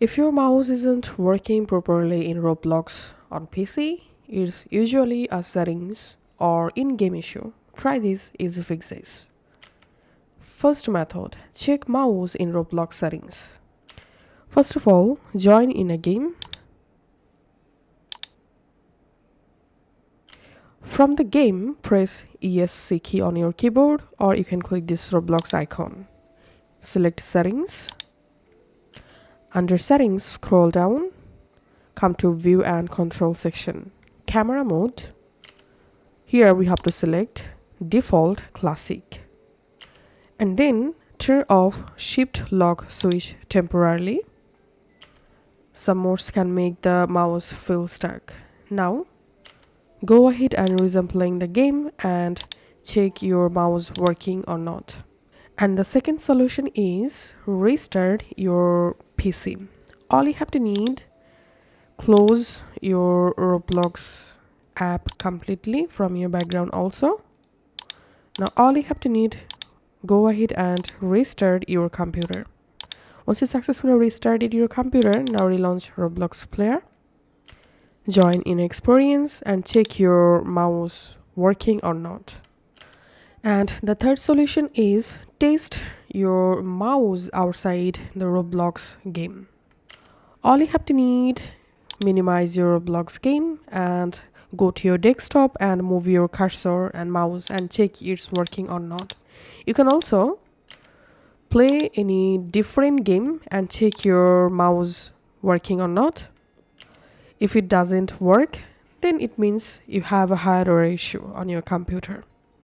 If your mouse isn't working properly in Roblox on PC, it's usually a settings or in-game issue. Try these easy fixes. First method, check mouse in Roblox settings. First of all, join in a game. From the game, press ESC key on your keyboard or you can click this Roblox icon. Select settings. Under settings, scroll down, come to view and control section. Camera mode. Here we have to select default classic. And then turn off shift lock switch temporarily. Some modes can make the mouse feel stuck. Now, go ahead and resume playing the game and check your mouse working or not. And the second solution is restart your PC. All you have to need, close your Roblox app completely from your background also. Now all you have to need, go ahead and restart your computer. Once you successfully restarted your computer, now relaunch Roblox player. Join in experience and check your mouse working or not. And the third solution is test your mouse outside the Roblox game. All you have to need, minimize your Roblox game and go to your desktop and move your cursor and mouse and check it's working or not. You can also play any different game and check your mouse working or not. If it doesn't work, then it means you have a hardware issue on your computer.